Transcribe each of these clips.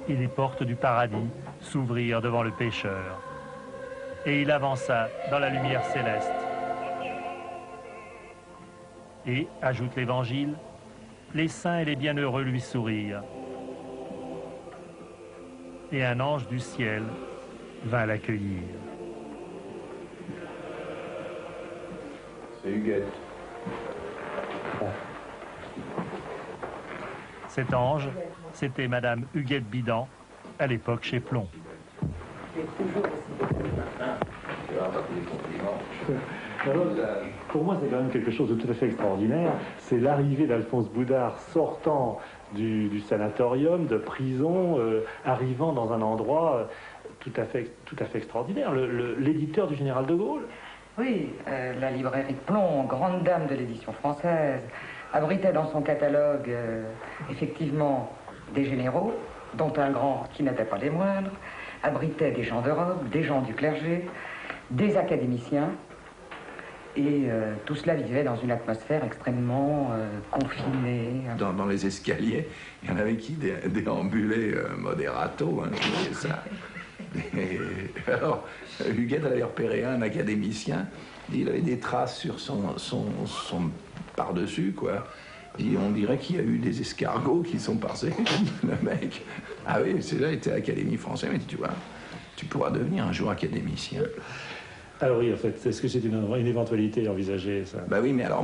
et les portes du paradis s'ouvrirent devant le pécheur. Et il avança dans la lumière céleste. Et, ajoute l'Évangile, les saints et les bienheureux lui sourirent. Et un ange du ciel vint l'accueillir. C'est Huguette. Cet ange, c'était Madame Huguette Bidan, à l'époque chez Plon. Alors, pour moi, c'est quand même quelque chose de tout à fait extraordinaire. C'est l'arrivée d'Alphonse Boudard sortant du sanatorium, de prison, arrivant dans un endroit tout à fait extraordinaire. L'éditeur du général de Gaulle. Oui, la librairie Plon, grande dame de l'édition française, abritait dans son catalogue, effectivement, des généraux, dont un grand qui n'était pas des moindres, abritait des gens d'Europe, des gens du clergé, des académiciens, et tout cela vivait dans une atmosphère extrêmement confinée. Dans les escaliers, il y en avait qui déambulaient moderato, hein, je disais ça. Et alors, Huguette avait repéré un académicien, il avait des traces sur son par-dessus, quoi. Et on dirait qu'il y a eu des escargots qui sont passés. Le mec, ah oui, c'est là, il était à l'Académie française, mais tu vois, tu pourras devenir un jour académicien. Alors oui, en fait, est-ce que c'est une éventualité envisagée, ça? Bah oui, mais alors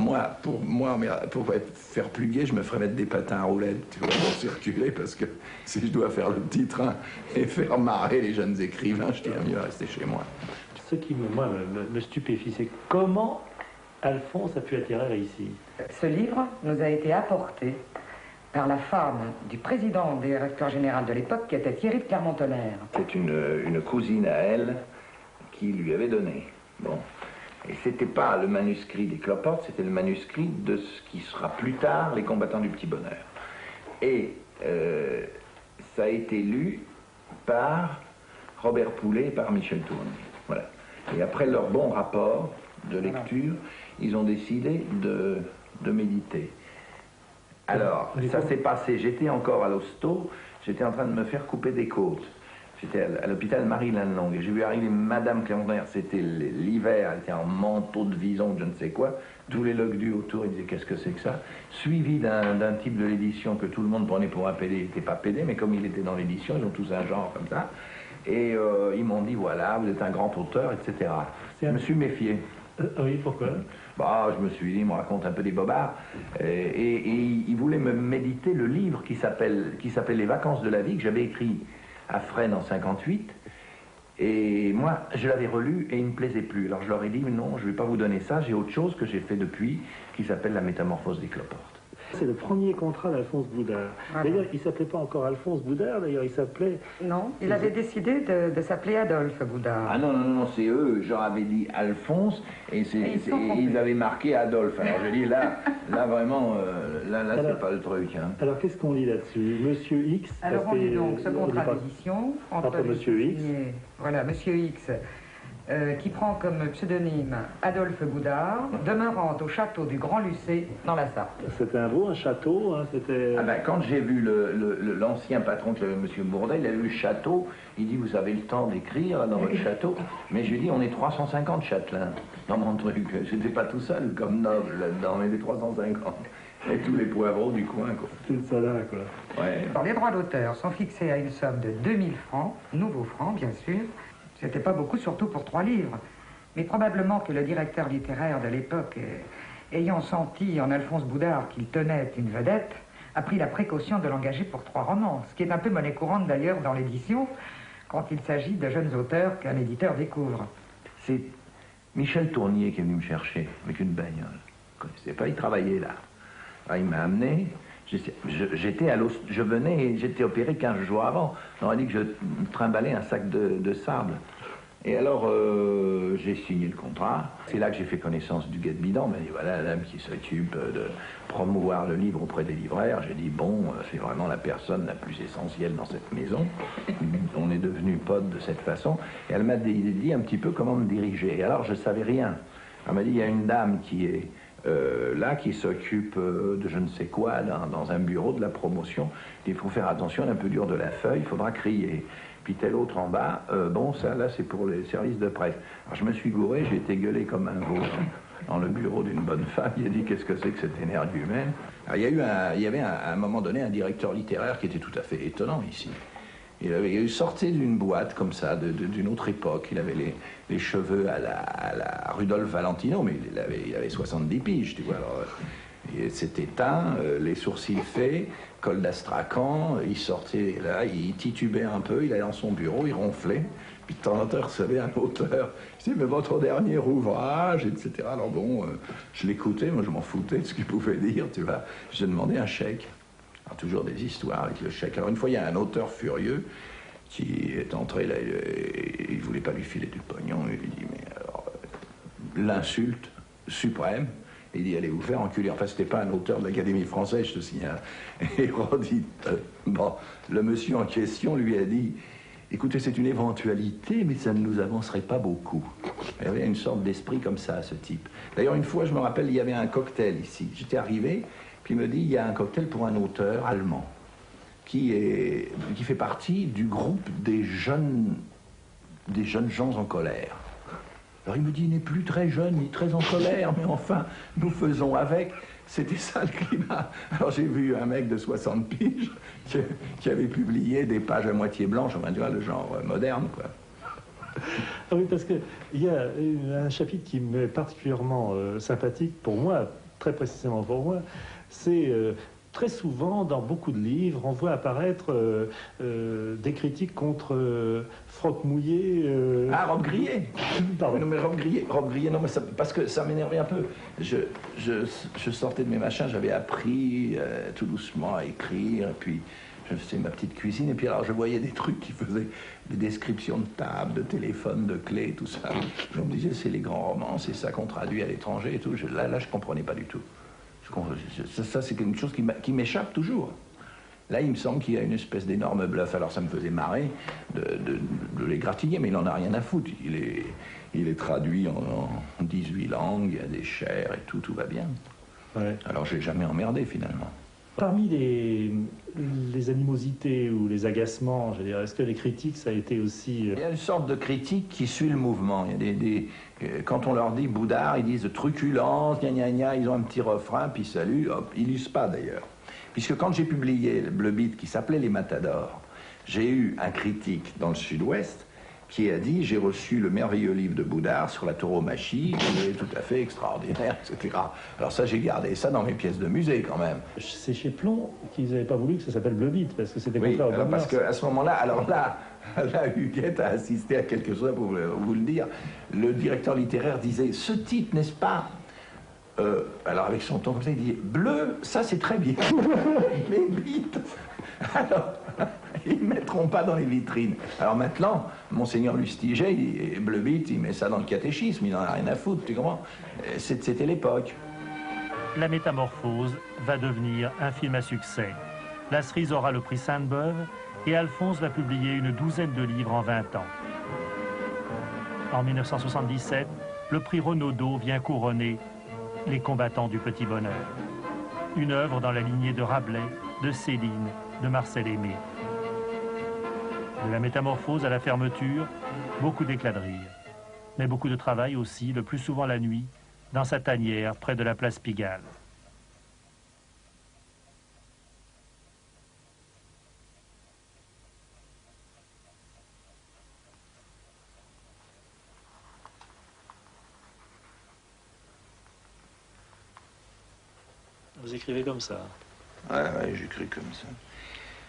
pour faire pluguer, je me ferais mettre des patins à roulettes, tu vois, pour circuler, parce que si je dois faire le petit train et faire marrer les jeunes écrivains, je dirais mieux rester chez moi. Ce qui, me stupéfie, c'est comment Alphonse a pu atterrir ici. Ce livre nous a été apporté par la femme du président des directeurs général de l'époque, qui était Thierry de Clermont-Tonnerre. C'est une cousine à elle qui lui avait donné. Bon. Et c'était pas le manuscrit des Cloportes, c'était le manuscrit de ce qui sera plus tard les combattants du Petit Bonheur. Et ça a été lu par Robert Poulet et par Michel Tournier. Voilà. Et après leur bon rapport de lecture, ils ont décidé de méditer. Alors, ça s'est passé, j'étais encore à l'hosto, j'étais en train de me faire couper des côtes. J'étais à l'hôpital Marie-Lanne-Longue et j'ai vu arriver Madame Clermont-Tonnerre, c'était l'hiver, elle était en manteau de vison, je ne sais quoi, tous les loques-du autour, ils disaient qu'est-ce que c'est que ça, suivi d'un type de l'édition que tout le monde prenait pour un PD, il n'était pas PD, mais comme il était dans l'édition, ils ont tous un genre comme ça, et ils m'ont dit voilà, vous êtes un grand auteur, etc. Je me suis méfié. Oui, pourquoi? Bah, je me suis dit, il me raconte un peu des bobards. Et il voulait me méditer le livre qui s'appelait Les vacances de la vie, que j'avais écrit à Fresnes en 58. Et moi, je l'avais relu et il ne me plaisait plus. Alors je leur ai dit, non, je ne vais pas vous donner ça, j'ai autre chose que j'ai fait depuis, qui s'appelle La métamorphose des Cloportes. C'est le premier contrat d'Alphonse Boudard. D'ailleurs, il ne s'appelait pas encore Alphonse Boudard, d'ailleurs, il s'appelait... Non, il avait décidé de s'appeler Adolphe Boudard. Ah non, c'est eux, j'en avais dit Alphonse, et ils avaient marqué Adolphe. Alors je dis, là vraiment, là c'est pas le truc. Hein. Alors qu'est-ce qu'on lit là-dessus? Monsieur X... Alors on lit donc ce contrat d'édition entre Monsieur X. Voilà, Monsieur X, qui prend comme pseudonyme Adolphe Boudard, demeurant au château du Grand Lucé, dans la Sarthe. C'était un château, hein, c'était... Ah ben, quand j'ai vu l'ancien patron, Monsieur Bourdet, il a eu le château, il dit, vous avez le temps d'écrire dans votre château? Mais je lui dis, on est 350 châtelains dans mon truc. J'étais pas tout seul comme noble là-dedans, mais les 350. Et tous les poivreaux du coin, quoi. C'est ça là, quoi. Ouais. Alors, les droits d'auteur sont fixés à une somme de 2000 francs, nouveaux francs, bien sûr. C'était pas beaucoup, surtout pour 3 livres. Mais probablement que le directeur littéraire de l'époque, ayant senti en Alphonse Boudard qu'il tenait une vedette, a pris la précaution de l'engager pour 3 romans. Ce qui est un peu monnaie courante d'ailleurs dans l'édition, quand il s'agit de jeunes auteurs qu'un éditeur découvre. C'est Michel Tournier qui est venu me chercher avec une bagnole. Je ne connaissais pas, il travaillait là. Alors, il m'a amené. Je venais et j'étais opéré 15 jours avant. On m'a dit que je trimballais un sac de sable. Et alors, j'ai signé le contrat. C'est là que j'ai fait connaissance d'Huguette Bidan. Mais voilà, la dame qui s'occupe de promouvoir le livre auprès des libraires. J'ai dit, bon, c'est vraiment la personne la plus essentielle dans cette maison. On est devenus potes de cette façon. Et elle m'a dit un petit peu comment me diriger. Et alors, je ne savais rien. Elle m'a dit, il y a une dame qui est là, qui s'occupe de je ne sais quoi dans un bureau de la promotion. Il faut faire attention, on est un peu dur de la feuille, il faudra crier. Puis tel autre en bas, bon, ça, là, c'est pour les services de presse. Alors je me suis gouré, j'ai été gueulé comme un veau dans le bureau d'une bonne femme. Il a dit, qu'est-ce que c'est que cet énergumène? Alors, il y avait à un moment donné un directeur littéraire qui était tout à fait étonnant ici. Il sortait d'une boîte comme ça, d'une autre époque. Il avait les cheveux à la Rudolph Valentino, mais il avait 70 piges, tu vois. Alors, il s'était éteint, les sourcils faits, col d'Astrakhan, il sortait là, il titubait un peu, il allait dans son bureau, il ronflait. Puis de temps en temps, il recevait un auteur. Je dis, mais votre dernier ouvrage, etc. Alors bon, je l'écoutais, moi je m'en foutais de ce qu'il pouvait dire, tu vois. J'ai demandé un chèque. Alors, toujours des histoires avec le chèque. Alors une fois, il y a un auteur furieux qui est entré là, il ne voulait pas lui filer du pognon. Il lui dit, mais alors, l'insulte suprême. Il dit, allez vous faire enculer. Enfin, c'était pas un auteur de l'Académie française, je te signale. Et on dit, bon, le monsieur en question lui a dit, écoutez, c'est une éventualité, mais ça ne nous avancerait pas beaucoup. Il y avait une sorte d'esprit comme ça, ce type. D'ailleurs, une fois, je me rappelle, il y avait un cocktail ici. J'étais arrivé, puis il me dit, il y a un cocktail pour un auteur allemand qui fait partie du groupe des jeunes gens en colère. Alors il me dit, il n'est plus très jeune, ni très en colère, mais enfin, nous faisons avec. C'était ça le climat. Alors j'ai vu un mec de 60 piges qui avait publié des pages à moitié blanches, enfin tu vois, le genre moderne, quoi. Ah oui, parce qu'il y a un chapitre qui m'est particulièrement sympathique pour moi, très précisément pour moi, c'est très souvent, dans beaucoup de livres, on voit apparaître des critiques contre Froc Mouillé. Ah, Rob Grillet. Pardon. Non, mais Rob Grillet, non, mais parce que ça m'énervait un peu. Je sortais de mes machins, j'avais appris tout doucement à écrire, et puis je faisais ma petite cuisine, et puis alors je voyais des trucs qui faisaient des descriptions de tables, de téléphones, de clés, tout ça. Je me disais, c'est les grands romans, c'est ça qu'on traduit à l'étranger et tout. Là, je comprenais pas du tout. Ça, c'est quelque chose qui m'échappe toujours. Là, il me semble qu'il y a une espèce d'énorme bluff. Alors, ça me faisait marrer de les gratigner, mais il n'en a rien à foutre. Il est traduit en 18 langues, il y a des chairs et tout va bien. Ouais. Alors, j'ai jamais emmerdé, finalement. Parmi les animosités ou les agacements, je veux dire, est-ce que les critiques, ça a été aussi... Il y a une sorte de critique qui suit le mouvement. Il y a quand on leur dit boudard, ils disent truculence, gna gna gna, ils ont un petit refrain, puis salut, hop, ils lisent pas d'ailleurs. Puisque quand j'ai publié le beat qui s'appelait Les Matadors, j'ai eu un critique dans le Sud-Ouest qui a dit, j'ai reçu le merveilleux livre de Boudard sur la tauromachie, qui est tout à fait extraordinaire, etc. Alors ça, j'ai gardé ça dans mes pièces de musée quand même. C'est chez Plon qu'ils n'avaient pas voulu que ça s'appelle Bleu Beat, parce que c'était contraire. Oui, alors parce qu'à ce moment-là, alors là, Huguette a assisté à quelque chose, pour vous le dire. Le directeur littéraire disait, ce titre, n'est-ce pas alors avec son ton comme ça, il dit, bleu, ça c'est très bien, mais beat, alors... Ils ne mettront pas dans les vitrines. Alors maintenant, Monseigneur Lustiger, Bleu Beat, il met ça dans le catéchisme, il n'en a rien à foutre, tu comprends? C'était l'époque. La Métamorphose va devenir un film à succès. La cerise aura le prix Sainte-Beuve et Alphonse va publier une douzaine de livres en 20 ans. En 1977, le prix Renaudot vient couronner Les combattants du petit bonheur. Une œuvre dans la lignée de Rabelais, de Céline, de Marcel Aimé. De la Métamorphose à la fermeture, beaucoup d'éclat de rire. Mais beaucoup de travail aussi, le plus souvent la nuit, dans sa tanière près de la place Pigalle. Vous écrivez comme ça? Ouais, j'écris comme ça.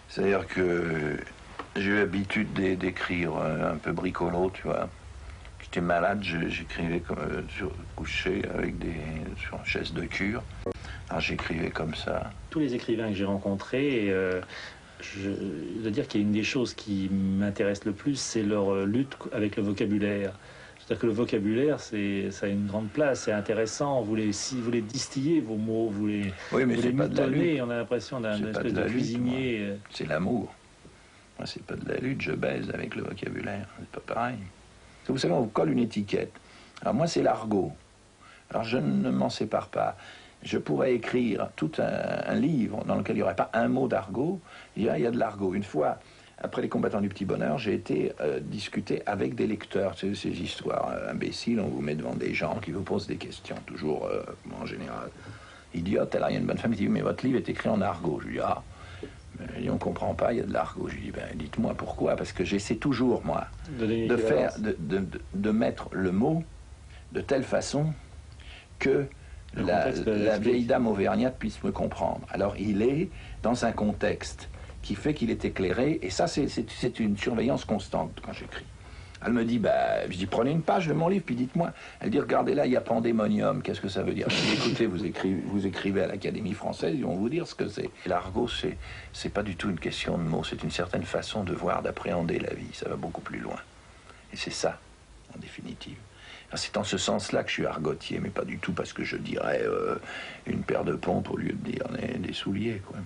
C'est-à-dire que j'ai eu l'habitude d'écrire un peu bricolo, tu vois. J'étais malade, j'écrivais couché sur une chaise de cure. Alors j'écrivais comme ça. Tous les écrivains que j'ai rencontrés, je dois dire qu'il y a une des choses qui m'intéresse le plus, c'est leur lutte avec le vocabulaire. C'est-à-dire que le vocabulaire, ça a une grande place, c'est intéressant. Vous les distillez, vos mots, vous les mitonnez. On a l'impression d'un espèce de cuisinier. C'est l'amour. Moi, c'est pas de la lutte, je baise avec le vocabulaire. C'est pas pareil. Vous savez, on vous colle une étiquette. Alors moi, c'est l'argot. Alors je ne m'en sépare pas. Je pourrais écrire tout un livre dans lequel il n'y aurait pas un mot d'argot. Il y a de l'argot. Une fois, après les combattants du petit bonheur, j'ai été discuter avec des lecteurs. C'est ces histoires imbéciles, on vous met devant des gens qui vous posent des questions, toujours en général idiotes. Alors il y a une bonne femme qui dit, mais votre livre est écrit en argot. Je lui dis, ah, mais on ne comprend pas, il y a de l'argot. Je lui dis, ben dites-moi pourquoi, parce que j'essaie toujours, moi, de mettre le mot de telle façon que la vieille dame auvergnate puisse me comprendre. Alors il est dans un contexte qui fait qu'il est éclairé, et ça c'est une surveillance constante quand j'écris. Elle me dit, je dis, prenez une page de mon livre, puis dites-moi. Elle dit, regardez là, il y a pandémonium, qu'est-ce que ça veut dire? Je dis, écoutez, vous écrivez à l'Académie française, ils vont vous dire ce que c'est. L'argot, c'est pas du tout une question de mots, c'est une certaine façon de voir, d'appréhender la vie, ça va beaucoup plus loin. Et c'est ça, en définitive. C'est en ce sens-là que je suis argotier, mais pas du tout parce que je dirais une paire de pompes au lieu de dire des souliers, quoi.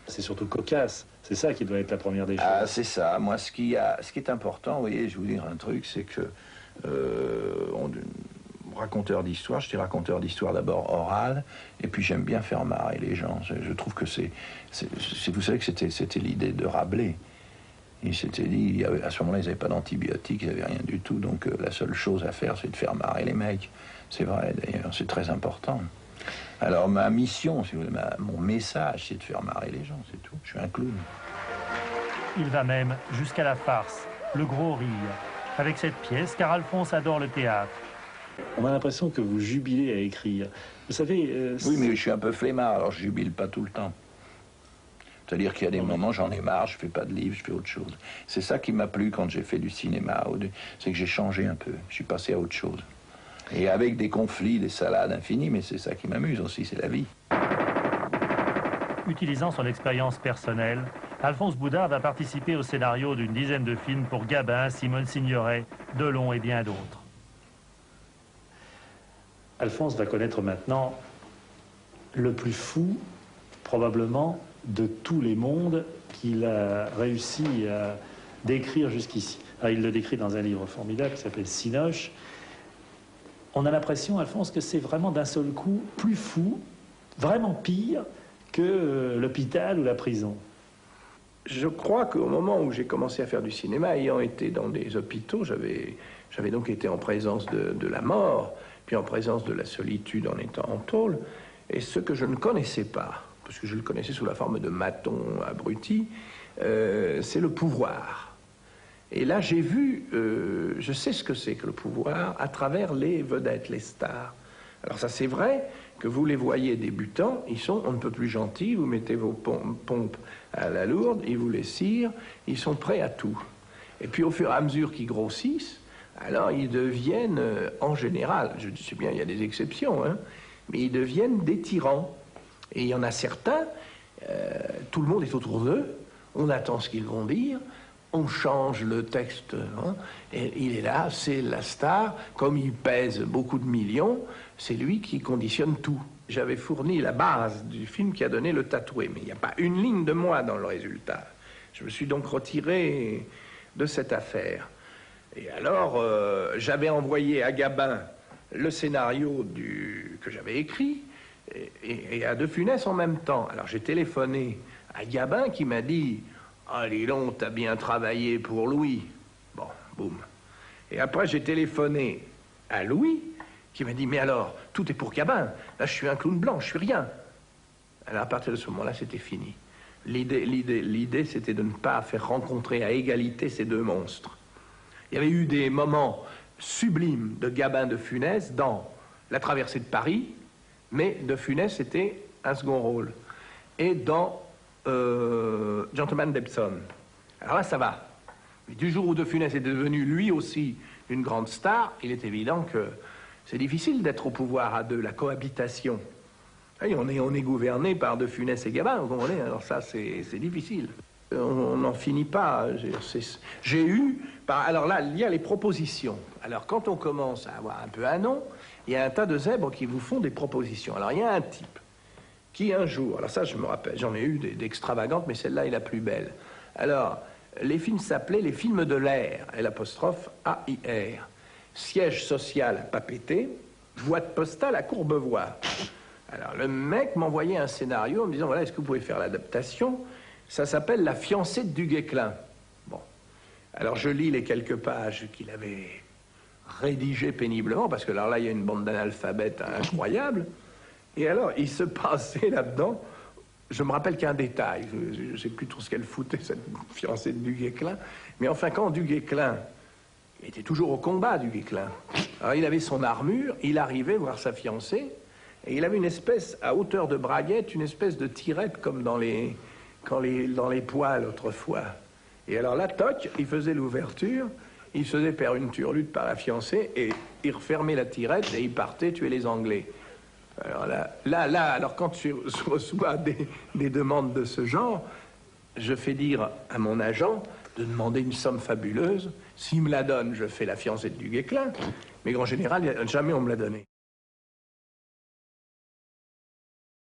C'est surtout cocasse, c'est ça qui doit être la première des choses. Ah, c'est ça. Moi, ce qui est important, vous voyez, je vais vous dire un truc, c'est que raconteur d'histoire, j'étais raconteur d'histoire d'abord oral, et puis j'aime bien faire marrer les gens. Je trouve que vous savez que c'était l'idée de Rabelais. Il s'était dit, à ce moment-là, ils n'avaient pas d'antibiotiques, ils n'avaient rien du tout, donc la seule chose à faire, c'est de faire marrer les mecs. C'est vrai, d'ailleurs, c'est très important. Alors ma mission, si vous voulez, mon message, c'est de faire marrer les gens, c'est tout. Je suis un clown. Il va même jusqu'à la farce, le gros rire, avec cette pièce, car Alphonse adore le théâtre. On a l'impression que vous jubilez à écrire. Vous savez... oui, mais je suis un peu flemmard, alors je jubile pas tout le temps. C'est-à-dire qu'il y a des moments, j'en ai marre, je fais pas de livre, je fais autre chose. C'est ça qui m'a plu quand j'ai fait du cinéma, c'est que j'ai changé un peu, je suis passé à autre chose. Et avec des conflits, des salades infinies, mais c'est ça qui m'amuse aussi, c'est la vie. Utilisant son expérience personnelle, Alphonse Boudard va participer au scénario d'une dizaine de films pour Gabin, Simone Signoret, Delon et bien d'autres. Alphonse va connaître maintenant le plus fou, probablement, de tous les mondes qu'il a réussi à décrire jusqu'ici. Il le décrit dans un livre formidable qui s'appelle Cinoche. On a l'impression, Alphonse, que c'est vraiment d'un seul coup plus fou, vraiment pire que l'hôpital ou la prison. Je crois qu'au moment où j'ai commencé à faire du cinéma, ayant été dans des hôpitaux, j'avais donc été en présence de la mort, puis en présence de la solitude en étant en tôle, et ce que je ne connaissais pas, parce que je le connaissais sous la forme de maton abruti, c'est le pouvoir. Et là, j'ai vu, je sais ce que c'est que le pouvoir à travers les vedettes, les stars. Alors ça, c'est vrai que vous les voyez débutants, ils sont on ne peut plus gentils, vous mettez vos pompes à la lourde, ils vous les cirent, ils sont prêts à tout. Et puis au fur et à mesure qu'ils grossissent, alors ils deviennent, en général, je sais bien, il y a des exceptions, hein, mais ils deviennent des tyrans. Et il y en a certains, tout le monde est autour d'eux, on attend ce qu'ils vont dire, on change le texte, hein, et il est là, c'est la star, comme il pèse beaucoup de millions, c'est lui qui conditionne tout. J'avais fourni la base du film qui a donné Le Tatoué, mais il n'y a pas une ligne de moi dans le résultat. Je me suis donc retiré de cette affaire. Et alors, j'avais envoyé à Gabin le scénario que j'avais écrit, et à De Funès en même temps. Alors j'ai téléphoné à Gabin qui m'a dit « Ah, dis donc, t'as bien travaillé pour Louis. » Bon, boum. Et après j'ai téléphoné à Louis qui m'a dit « Mais alors, tout est pour Gabin. Là, je suis un clown blanc, je suis rien. » Alors à partir de ce moment-là, c'était fini. L'idée, c'était de ne pas faire rencontrer à égalité ces deux monstres. Il y avait eu des moments sublimes de Gabin de Funès dans La Traversée de Paris, mais De Funès était un second rôle. Et dans Gentleman d'Epsom. Alors là, ça va. Mais du jour où De Funès est devenu lui aussi une grande star, il est évident que c'est difficile d'être au pouvoir à deux, la cohabitation. Et on est gouverné par De Funès et Gabin, vous comprenez? Alors ça, c'est difficile. On n'en finit pas. J'ai eu... Alors là, il y a les propositions. Alors quand on commence à avoir un peu un nom, il y a un tas de zèbres qui vous font des propositions. Alors il y a un type qui un jour... Alors ça, je me rappelle, j'en ai eu d'extravagantes, mais celle-là est la plus belle. Alors, les films s'appelaient les films de l'air, L''AIR. Siège social à pas péter, boîte postale à Courbevoie. Alors, le mec m'envoyait un scénario en me disant, voilà, est-ce que vous pouvez faire l'adaptation? Ça s'appelle La fiancée de Duguesclin. Bon. Alors, je lis les quelques pages qu'il avait rédigées péniblement, parce que alors là, il y a une bande d'analphabètes incroyable. Et alors, il se passait là-dedans, je me rappelle qu'un détail, je ne sais plus trop ce qu'elle foutait, cette fiancée de Duguesclin, mais enfin, quand Duguesclin, il était toujours au combat, Duguesclin. Alors, il avait son armure, il arrivait voir sa fiancée, et il avait une espèce, à hauteur de braguette, une espèce de tirette comme dans les poêles autrefois. Et alors là, toc, il faisait l'ouverture, il se faisait faire une turlute par la fiancée, et il refermait la tirette, et il partait tuer les Anglais. Alors alors quand je reçois des demandes de ce genre, je fais dire à mon agent de demander une somme fabuleuse. S'il me la donne, je fais La fiancée de Duguesclin, mais en général, jamais on me l'a donné.